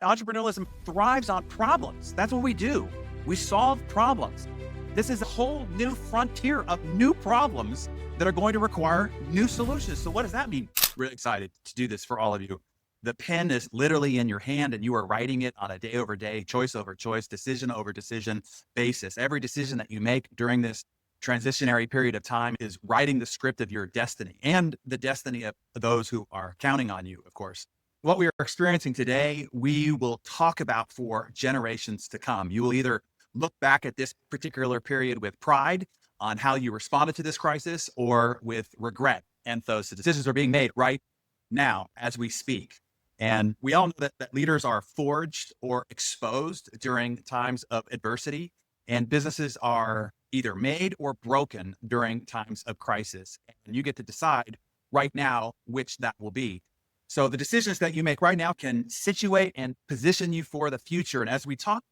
Entrepreneurialism thrives on problems. That's what we do. We solve problems. This is a whole new frontier of new problems that are going to require new solutions. So what does that mean? Really excited to do this for all of you. The pen is literally in your hand and you are writing it on a day over day, choice over choice, decision over decision basis. Every decision that you make during this transitionary period of time is writing the script of your destiny and the destiny of those who are counting on you, of course. What we are experiencing today, we will talk about for generations to come. You will either look back at this particular period with pride on how you responded to this crisis or with regret. And those decisions are being made right now as we speak. And we all know that leaders are forged or exposed during times of adversity, and businesses are either made or broken during times of crisis. And you get to decide right now which that will be. So the decisions that you make right now can situate and position you for the future. And as we talk,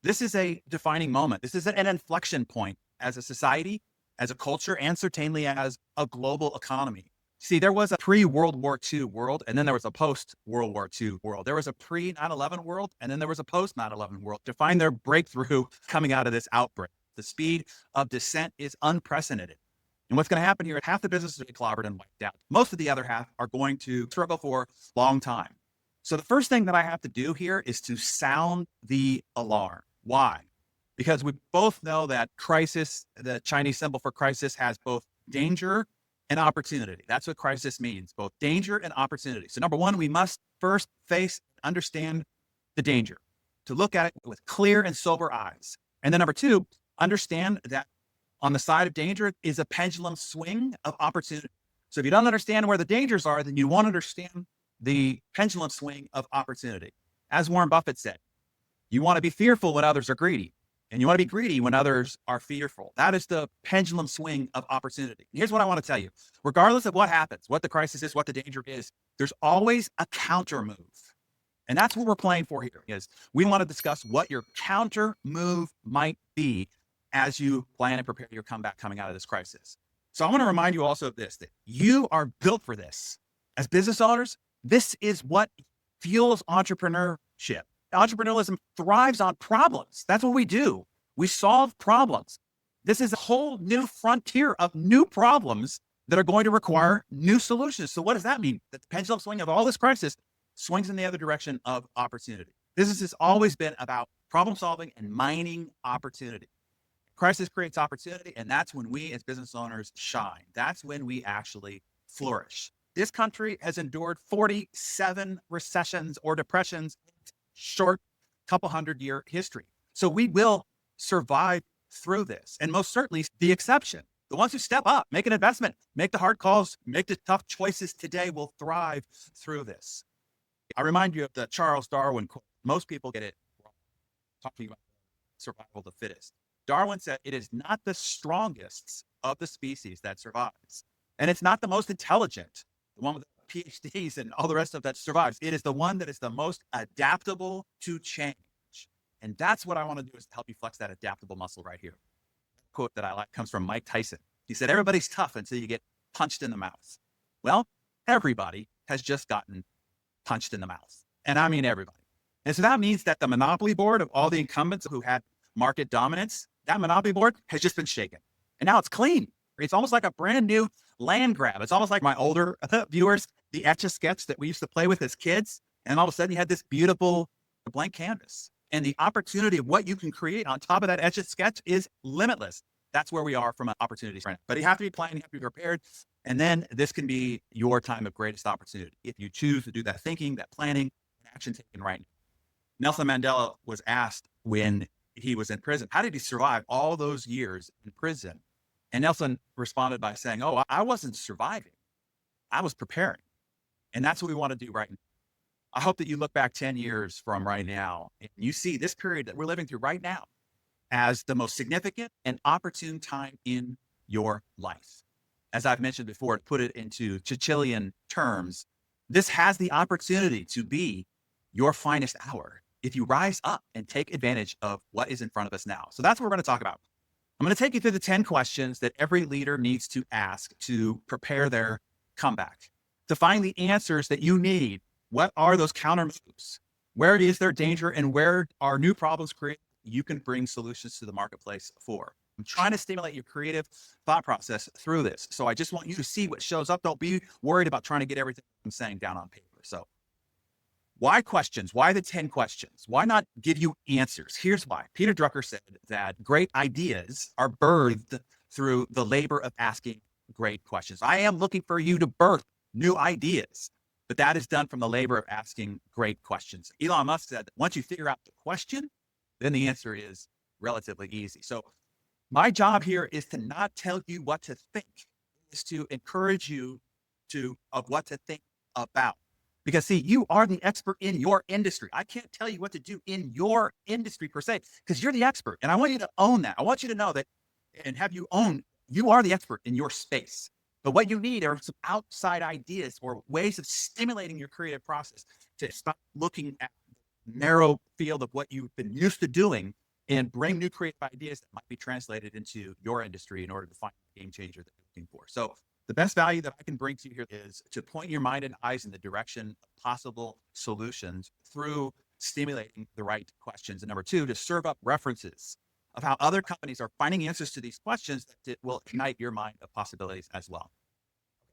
this is a defining moment. This is an inflection point as a society, as a culture, and certainly as a global economy. See, there was a pre-World War II world, and then there was a post-World War II world. There was a pre-9/11 world, and then there was a post-9/11 world. To find their breakthrough coming out of this outbreak, the speed of descent is unprecedented. And what's going to happen here, half the businesses will be clobbered and wiped out. Most of the other half are going to struggle for a long time. So the first thing that I have to do here is to sound the alarm. Why? Because we both know that crisis, the Chinese symbol for crisis, has both danger and opportunity. That's what crisis means, both danger and opportunity. So number one, we must first face, understand the danger, to look at it with clear and sober eyes. And then number two, understand that on the side of danger is a pendulum swing of opportunity. So if you don't understand where the dangers are, then you won't understand the pendulum swing of opportunity. As Warren Buffett said, you want to be fearful when others are greedy, and you want to be greedy when others are fearful. That is the pendulum swing of opportunity. And here's what I want to tell you. Regardless of what happens, what the crisis is, what the danger is, there's always a counter move. And that's what we're playing for here, is we want to discuss what your counter move might be as you plan and prepare your comeback coming out of this crisis. So I want to remind you also of this, that you are built for this. As business owners, this is what fuels entrepreneurship. Entrepreneurialism thrives on problems. That's what we do. We solve problems. This is a whole new frontier of new problems that are going to require new solutions. So what does that mean? That the pendulum swing of all this crisis swings in the other direction of opportunity. Business has always been about problem solving and mining opportunity. Crisis creates opportunity, and that's when we as business owners shine. That's when we actually flourish. This country has endured 47 recessions or depressions in short couple 100-year history. So we will survive through this. And most certainly the exception, the ones who step up, make an investment, make the hard calls, make the tough choices today will thrive through this. I remind you of the Charles Darwin quote. Most people get it wrong, talking about survival of the fittest. Darwin said, it is not the strongest of the species that survives. And it's not the most intelligent, the one with PhDs and all the rest of that survives. It is the one that is the most adaptable to change. And that's what I want to do, is to help you flex that adaptable muscle right here. A quote that I like comes from Mike Tyson. He said, everybody's tough until you get punched in the mouth. Well, everybody has just gotten punched in the mouth. And I mean everybody. And so that means that the monopoly board of all the incumbents who had market dominance, that monopoly board has just been shaken. And now it's clean. It's almost like a brand new land grab. It's almost like my older viewers, the Etch-a-Sketch that we used to play with as kids. And all of a sudden you had this beautiful blank canvas. And the opportunity of what you can create on top of that Etch-a-Sketch is limitless. That's where we are from an opportunity right now. But you have to be planning, you have to be prepared. And then this can be your time of greatest opportunity if you choose to do that thinking, that planning, and action taken right now. Nelson Mandela was asked when he was in prison, how did he survive all those years in prison? And Nelson responded by saying, oh, I wasn't surviving. I was preparing. And that's what we want to do right now. I hope that you look back 10 years from right now and you see this period that we're living through right now as the most significant and opportune time in your life. As I've mentioned before, to put it into Chichilian terms, this has the opportunity to be your finest hour if you rise up and take advantage of what is in front of us now. So that's what we're going to talk about. I'm going to take you through the 10 questions that every leader needs to ask to prepare their comeback, to find the answers that you need. What are those counter moves? where is there danger and where are new problems created you can bring solutions to the marketplace for. I'm trying to stimulate your creative thought process through this. So I just want you to see what shows up. Don't be worried about trying to get everything I'm saying down on paper. So why questions? Why the 10 questions? Why not give you answers? Here's why. Peter Drucker said that great ideas are birthed through the labor of asking great questions. I am looking for you to birth new ideas, but that is done from the labor of asking great questions. Elon Musk said that once you figure out the question, then the answer is relatively easy. So my job here is to not tell you what to think, is to encourage you of what to think about. Because see, you are the expert in your industry. I can't tell you what to do in your industry per se, because you're the expert. And I want you to own that. I want you to know that and have you own, you are the expert in your space. But what you need are some outside ideas or ways of stimulating your creative process to stop looking at the narrow field of what you've been used to doing and bring new creative ideas that might be translated into your industry in order to find the game changer that you're looking for. So the best value that I can bring to you here is to point your mind and eyes in the direction of possible solutions through stimulating the right questions. And number two, to serve up references of how other companies are finding answers to these questions that will ignite your mind of possibilities as well.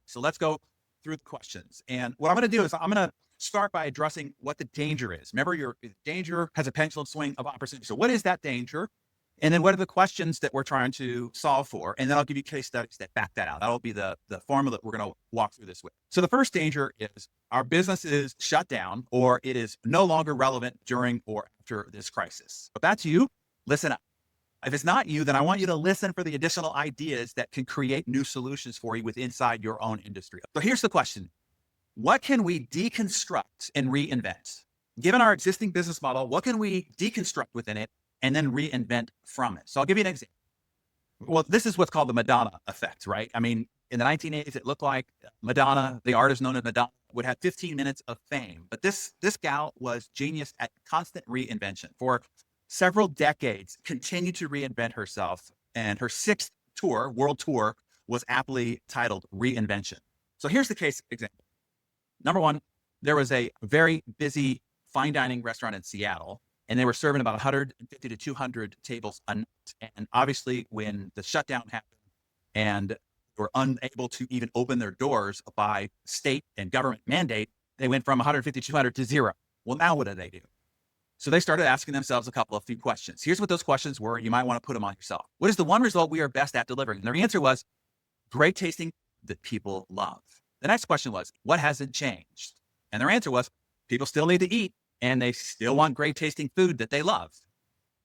So let's go through the questions. And what I'm going to do is I'm going to start by addressing what the danger is. Remember, your danger has a pendulum swing of opportunity. So what is that danger? And then what are the questions that we're trying to solve for? And then I'll give you case studies that back that out. That'll be the formula that we're going to walk through this with. So the first danger is our business is shut down or it is no longer relevant during or after this crisis. If that's you, listen up. If it's not you, then I want you to listen for the additional ideas that can create new solutions for you inside your own industry. So here's the question. What can we deconstruct and reinvent? Given our existing business model, what can we deconstruct within it and then reinvent from it? So I'll give you an example. Well, this is what's called the Madonna effect, right? I mean, in the 1980s, it looked like Madonna, the artist known as Madonna, would have 15 minutes of fame. But this gal was genius at constant reinvention. For several decades, continued to reinvent herself. And her sixth tour, world tour, was aptly titled Reinvention. So here's the case example. Number one, there was a very busy fine dining restaurant in Seattle, and they were serving about 150 to 200 tables a night. And obviously, when the shutdown happened and were unable to even open their doors by state and government mandate, they went from 150 to 200 to zero. Well, now what do? So they started asking themselves a few questions. Here's what those questions were. You might want to put them on yourself. What is the one result we are best at delivering? And their answer was great tasting that people love. The next question was, what hasn't changed? And their answer was, people still need to eat and they still want great tasting food that they love.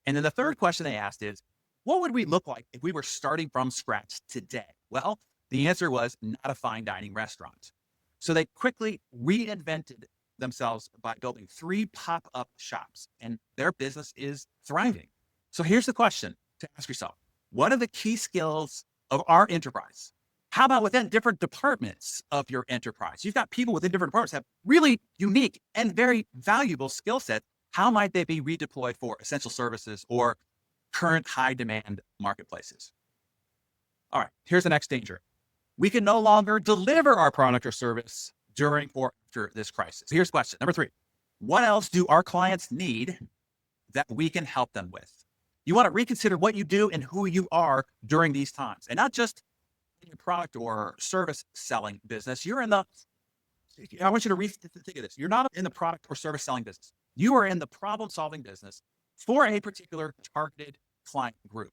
And then the third question they asked is, what would we look like if we were starting from scratch today? Well, the answer was not a fine dining restaurant. So they quickly reinvented themselves by building 3 pop-up shops, and their business is thriving. So here's the question to ask yourself. What are the key skills of our enterprise? How about within different departments of your enterprise? You've got people within different departments that have really unique and very valuable skill sets. How might they be redeployed for essential services or current high demand marketplaces? All right, here's the next danger. We can no longer deliver our product or service during or after this crisis. Here's question number 3. What else do our clients need that we can help them with? You want to reconsider what you do and who you are during these times, and not just in your product or service selling business. I want you to think of this. You're not in the product or service selling business. You are in the problem solving business for a particular targeted client group.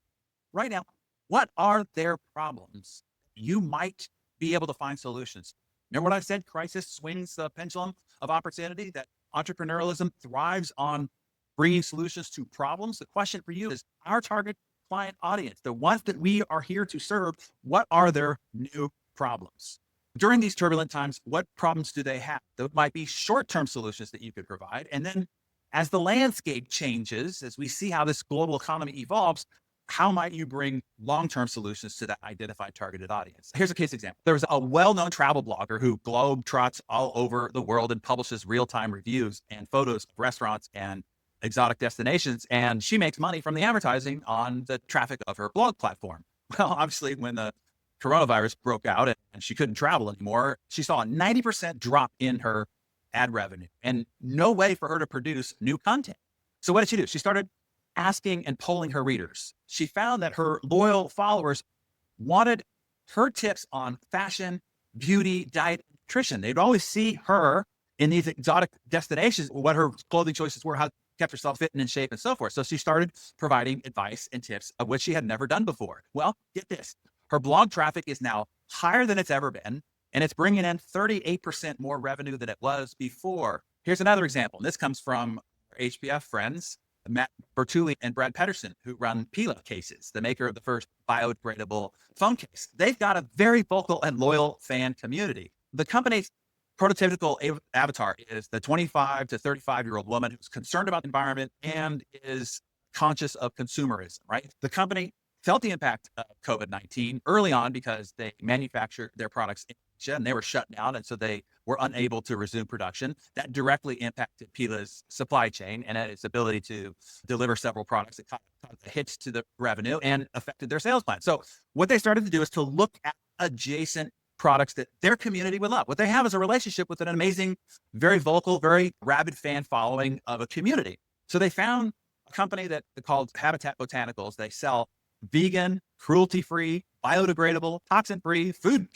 Right now, what are their problems? You might be able to find solutions. Remember what I said? Crisis swings the pendulum of opportunity, that entrepreneurialism thrives on bringing solutions to problems. The question for you is, our target client audience, the ones that we are here to serve, what are their new problems? During these turbulent times, what problems do they have? There might be short-term solutions that you could provide. And then as the landscape changes, as we see how this global economy evolves, how might you bring long-term solutions to that identified targeted audience? Here's a case example. There was a well-known travel blogger who globe trots all over the world and publishes real-time reviews and photos of restaurants and exotic destinations. And she makes money from the advertising on the traffic of her blog platform. Well, obviously, when the coronavirus broke out and she couldn't travel anymore, she saw a 90% drop in her ad revenue and no way for her to produce new content. So what did she do? She started asking and polling her readers. She found that her loyal followers wanted her tips on fashion, beauty, diet, nutrition. They'd always see her in these exotic destinations, what her clothing choices were, how she kept herself fit and in shape and so forth. So she started providing advice and tips of which she had never done before. Well, get this. Her blog traffic is now higher than it's ever been, and it's bringing in 38% more revenue than it was before. Here's another example. This comes from HPF friends, Matt Bertulli and Brad Pedersen, who run Pila Cases, the maker of the first biodegradable phone case. They've got a very vocal and loyal fan community. The company's prototypical avatar is the 25 to 35-year-old woman who's concerned about the environment and is conscious of consumerism, right? The company felt the impact of COVID-19 early on because they manufactured their products in Asia and they were shut down. And so they were unable to resume production. That directly impacted Pila's supply chain and its ability to deliver several products. It caused a hit to the revenue and affected their sales plan. So what they started to do is to look at adjacent products that their community would love. What they have is a relationship with an amazing, very vocal, very rabid fan following of a community. So they found a company that called Habitat Botanicals. They sell vegan, cruelty-free, biodegradable, toxin-free, food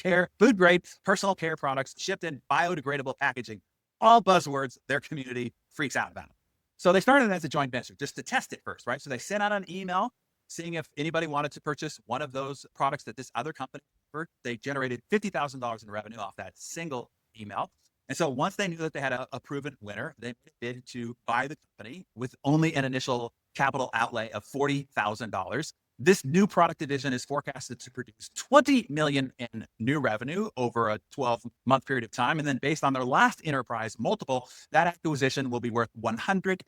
grade, personal care products shipped in biodegradable packaging. All buzzwords their community freaks out about. So they started as a joint venture just to test it first, right? So they sent out an email seeing if anybody wanted to purchase one of those products that this other company offered. They generated $50,000 in revenue off that single email. And so once they knew that they had a proven winner, they bid to buy the company with only an initial capital outlay of $40,000. This new product division is forecasted to produce $20 million in new revenue over a 12-month period of time. And then based on their last enterprise multiple, that acquisition will be worth $100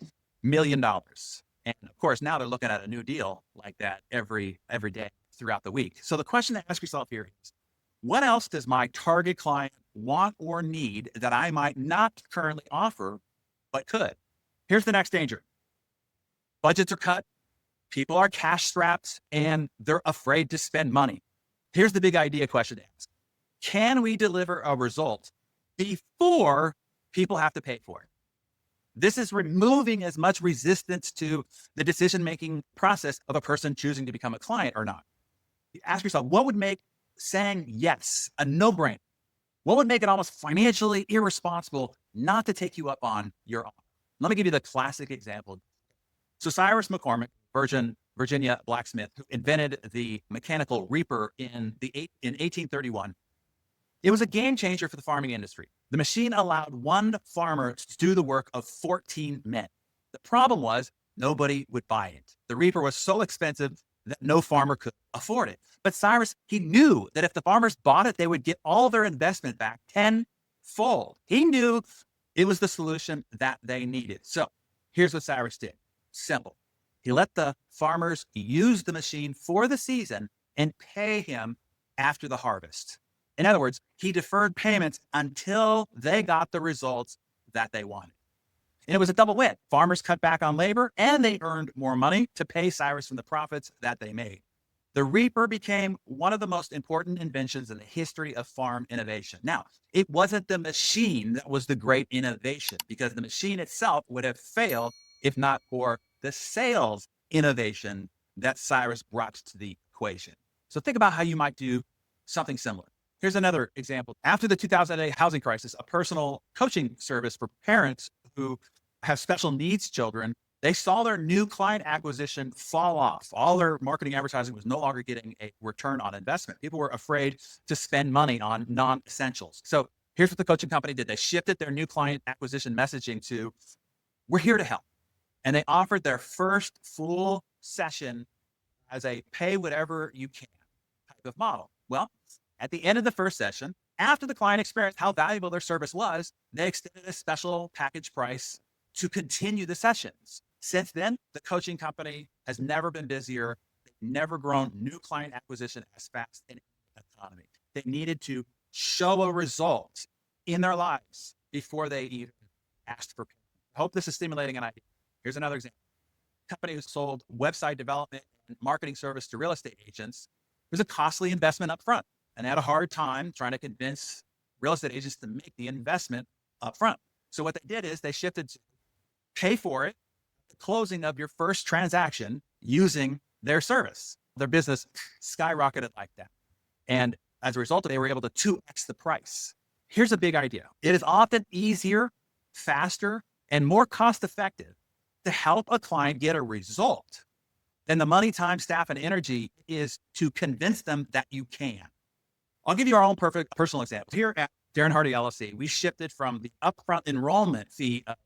million. And of course, now they're looking at a new deal like that every day throughout the week. So the question to ask yourself here is, what else does my target client want or need that I might not currently offer, but could? Here's the next danger. Budgets are cut. People are cash strapped and they're afraid to spend money. Here's the big idea question to ask. Can we deliver a result before people have to pay for it? This is removing as much resistance to the decision-making process of a person choosing to become a client or not. You ask yourself, what would make saying yes a no-brainer? What would make it almost financially irresponsible not to take you up on your offer? Let me give you the classic example. So Cyrus McCormick, Virginia blacksmith, who invented the mechanical reaper in 1831, it was a game changer for the farming industry. The machine allowed one farmer to do the work of 14 men. The problem was nobody would buy it. The reaper was so expensive that no farmer could afford it. But Cyrus, he knew that if the farmers bought it, they would get all their investment back tenfold. He knew it was the solution that they needed. So here's what Cyrus did. Simple. He let the farmers use the machine for the season and pay him after the harvest. In other words, he deferred payments until they got the results that they wanted. And it was a double win. Farmers cut back on labor and they earned more money to pay Cyrus from the profits that they made. The reaper became one of the most important inventions in the history of farm innovation. Now, it wasn't the machine that was the great innovation, because the machine itself would have failed if not for the sales innovation that Cyrus brought to the equation. So think about how you might do something similar. Here's another example. After the 2008 housing crisis, a personal coaching service for parents who have special needs children, they saw their new client acquisition fall off. All their marketing advertising was no longer getting a return on investment. People were afraid to spend money on non-essentials. So here's what the coaching company did. They shifted their new client acquisition messaging to, we're here to help. And they offered their first full session as a pay whatever you can type of model. Well, at the end of the first session, after the client experienced how valuable their service was, they extended a special package price to continue the sessions. Since then, the coaching company has never been busier. They've never grown new client acquisition as fast in the economy. They needed to show a result in their lives before they even asked for payment. I hope this is stimulating an idea. Here's another example. A company who sold website development and marketing service to real estate agents. It was a costly investment up front, and they had a hard time trying to convince real estate agents to make the investment up front. So what they did is they shifted to pay for it at the closing of your first transaction using their service. Their business skyrocketed like that. And as a result, they were able to 2x the price. Here's a big idea. It is often easier, faster, and more cost-effective to help a client get a result than the money, time, staff, and energy is to convince them that you can. I'll give you our own perfect personal example. Here at Darren Hardy LLC, we shifted from the upfront enrollment fee of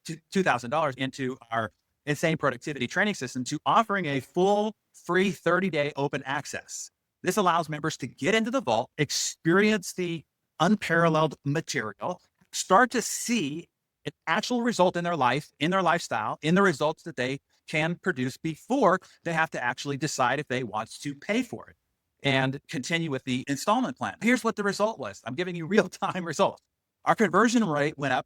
$2,000 into our insane productivity training system to offering a full free 30-day open access. This allows members to get into the vault, experience the unparalleled material, start to see an actual result in their life, in their lifestyle, in the results that they can produce before they have to actually decide if they want to pay for it and continue with the installment plan. Here's what the result was. I'm giving you real-time results. Our conversion rate went up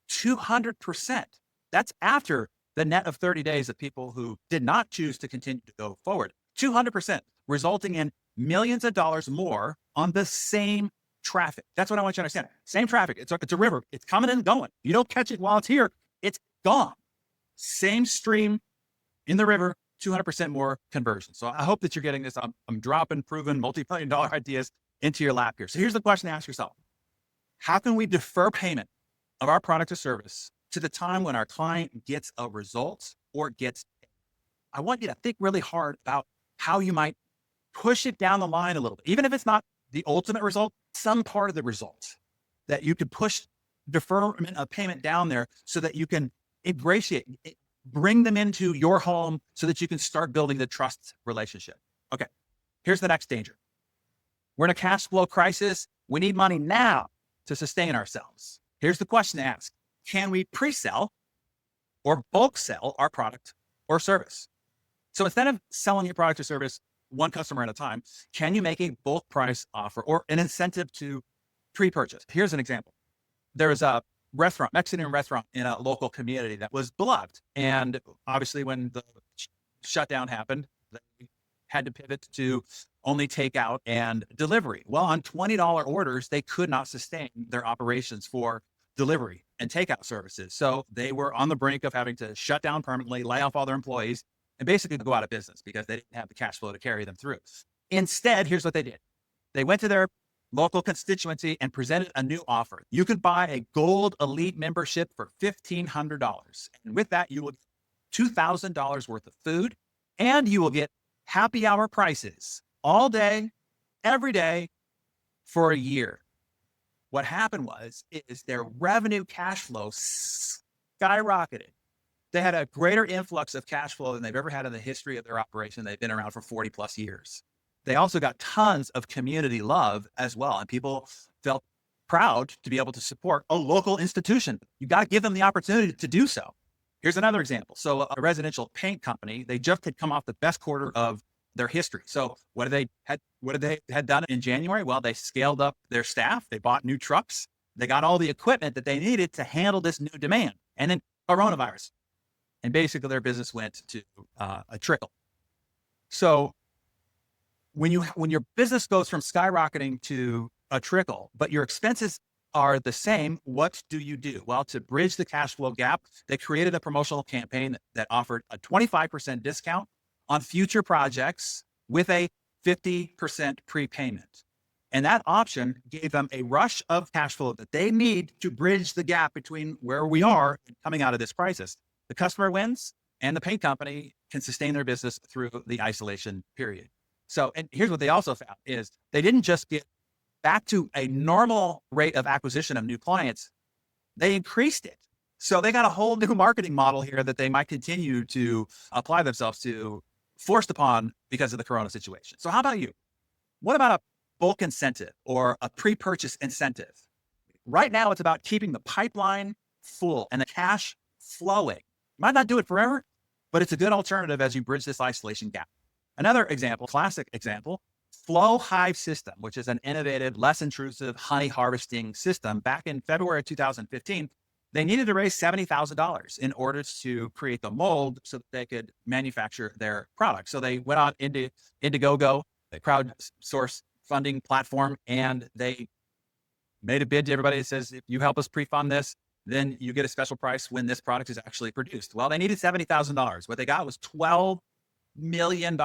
200%. That's after the net of 30 days of people who did not choose to continue to go forward. 200%, resulting in millions of dollars more on the same traffic. That's what I want you to understand. Same traffic. It's a river. It's coming and going. You don't catch it while it's here. It's gone. Same stream in the river, 200% more conversion. So I hope that you're getting this. I'm dropping proven multi-million-dollar ideas into your lap here. So here's the question to ask yourself. How can we defer payment of our product or service to the time when our client gets a result or gets paid? I want you to think really hard about how you might push it down the line a little bit. Even if it's not the ultimate result, some part of the result that you could push deferment of payment down there so that you can ingratiate, bring them into your home so that you can start building the trust relationship. Okay, here's the next danger. We're in a cash flow crisis. We need money now to sustain ourselves. Here's the question to ask. Can we pre-sell or bulk sell our product or service? So instead of selling your product or service one customer at a time, can you make a bulk price offer or an incentive to pre-purchase? Here's an example. There was a restaurant, Mexican restaurant in a local community that was beloved. And obviously when the shutdown happened, they had to pivot to only takeout and delivery. Well, on $20 orders, they could not sustain their operations for delivery and takeout services. So they were on the brink of having to shut down permanently, lay off all their employees, and basically go out of business because they didn't have the cash flow to carry them through. Instead, here's what they did. They went to their local constituency and presented a new offer. You could buy a gold elite membership for $1,500. And with that, you will get $2,000 worth of food, and you will get happy hour prices all day, every day for a year. What happened is their revenue cash flow skyrocketed. They had a greater influx of cash flow than they've ever had in the history of their operation. They've been around for 40 plus years. They also got tons of community love as well. And people felt proud to be able to support a local institution. You got to give them the opportunity to do so. Here's another example. So a residential paint company, they just had come off the best quarter of their history. So what did they had done in January? Well, they scaled up their staff. They bought new trucks. They got all the equipment that they needed to handle this new demand. And then coronavirus. And basically their business went to a trickle. So when your business goes from skyrocketing to a trickle, but your expenses are the same, what do you do? Well, to bridge the cash flow gap, they created a promotional campaign that offered a 25% discount on future projects with a 50% prepayment. And that option gave them a rush of cash flow that they need to bridge the gap between where we are and coming out of this crisis. The customer wins and the paint company can sustain their business through the isolation period. So, and here's what they also found is they didn't just get back to a normal rate of acquisition of new clients, they increased it. So they got a whole new marketing model here that they might continue to apply themselves to, forced upon because of the Corona situation. So how about you? What about a bulk incentive or a pre-purchase incentive? Right now, it's about keeping the pipeline full and the cash flowing. Might not do it forever, but it's a good alternative as you bridge this isolation gap. Another example, classic example, Flow Hive System, which is an innovative, less intrusive honey harvesting system. Back in February 2015, they needed to raise $70,000 in order to create the mold so that they could manufacture their product. So they went on into Indiegogo, the crowdsource funding platform, and they made a bid to everybody that says, if you help us pre-fund this, then you get a special price when this product is actually produced. Well, they needed $70,000. What they got was $12 million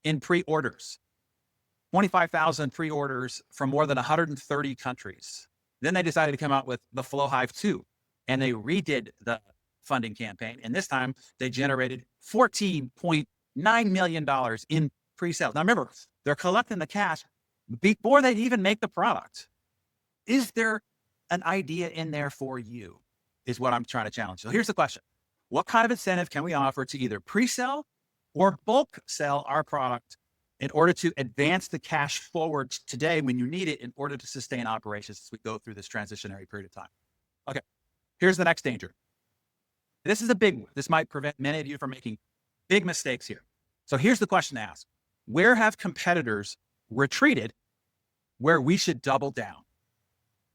in pre-orders, 25,000 pre-orders from more than 130 countries. Then they decided to come out with the Flow Hive 2, and they redid the funding campaign. And this time they generated $14.9 million in pre-sales. Now remember, they're collecting the cash before they even make the product. Is there an idea in there for you? Is what I'm trying to challenge. So here's the question. What kind of incentive can we offer to either pre-sell or bulk sell our product in order to advance the cash forward today when you need it in order to sustain operations as we go through this transitionary period of time? Okay, here's the next danger. This is a big one. This might prevent many of you from making big mistakes here. So here's the question to ask. Where have competitors retreated where we should double down?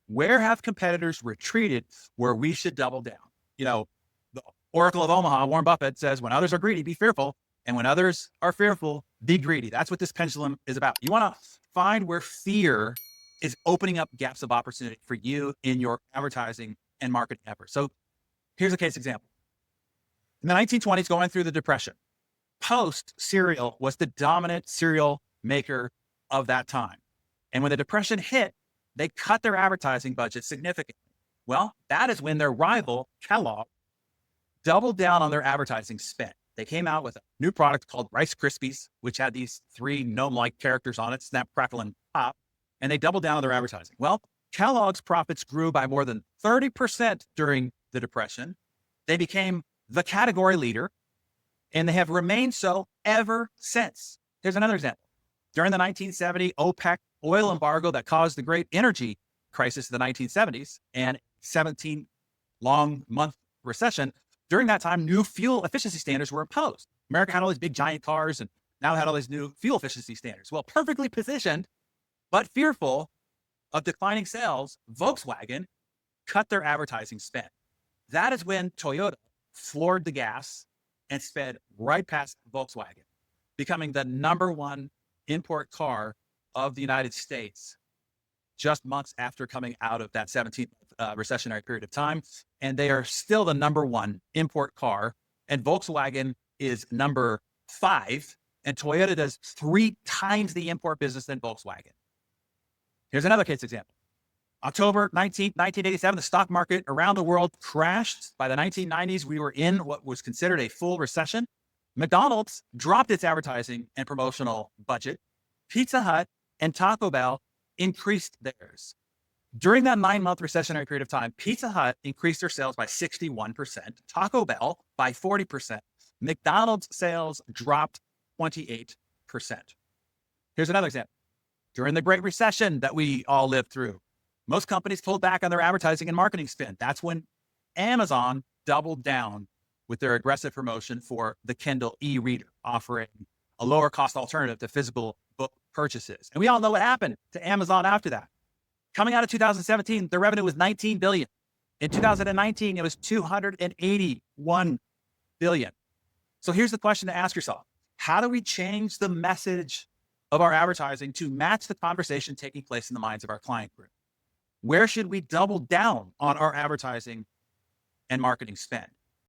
Where have competitors retreated where we should double down? You know, the Oracle of Omaha, Warren Buffett, says, when others are greedy, be fearful. And when others are fearful, be greedy. That's what this pendulum is about. You want to find where fear is opening up gaps of opportunity for you in your advertising and marketing efforts. So here's a case example. In the 1920s, going through the Depression, Post cereal was the dominant cereal maker of that time. And when the Depression hit, they cut their advertising budget significantly. Well, that is when their rival, Kellogg, doubled down on their advertising spend. They came out with a new product called Rice Krispies, which had these 3 gnome-like characters on it, snap, crackle, and pop, and they doubled down on their advertising. Well, Kellogg's profits grew by more than 30% during the Depression. They became the category leader, and they have remained so ever since. Here's another example. During the 1970 OPEC oil embargo that caused the great energy crisis of the 1970s and 17 long month recession, during that time, new fuel efficiency standards were imposed. America had all these big giant cars and now had all these new fuel efficiency standards. Well, perfectly positioned, but fearful of declining sales, Volkswagen cut their advertising spend. That is when Toyota floored the gas and sped right past Volkswagen, becoming the #1 import car of the United States just months after coming out of that 17th recessionary period of time. And they are still the #1 import car. And Volkswagen is #5. And Toyota does 3 times the import business than Volkswagen. Here's another case example. October 19th, 1987, the stock market around the world crashed. By the 1990s, we were in what was considered a full recession. McDonald's dropped its advertising and promotional budget. Pizza Hut and Taco Bell increased theirs. During that 9-month recessionary period of time, Pizza Hut increased their sales by 61%, Taco Bell by 40%, McDonald's sales dropped 28%. Here's another example. During the Great Recession that we all lived through, most companies pulled back on their advertising and marketing spend. That's when Amazon doubled down with their aggressive promotion for the Kindle e-reader, offering a lower cost alternative to physical book purchases. And we all know what happened to Amazon after that. Coming out of 2017, their revenue was $19 billion. In 2019, it was $281 billion. So here's the question to ask yourself. How do we change the message of our advertising to match the conversation taking place in the minds of our client group? Where should we double down on our advertising and marketing spend?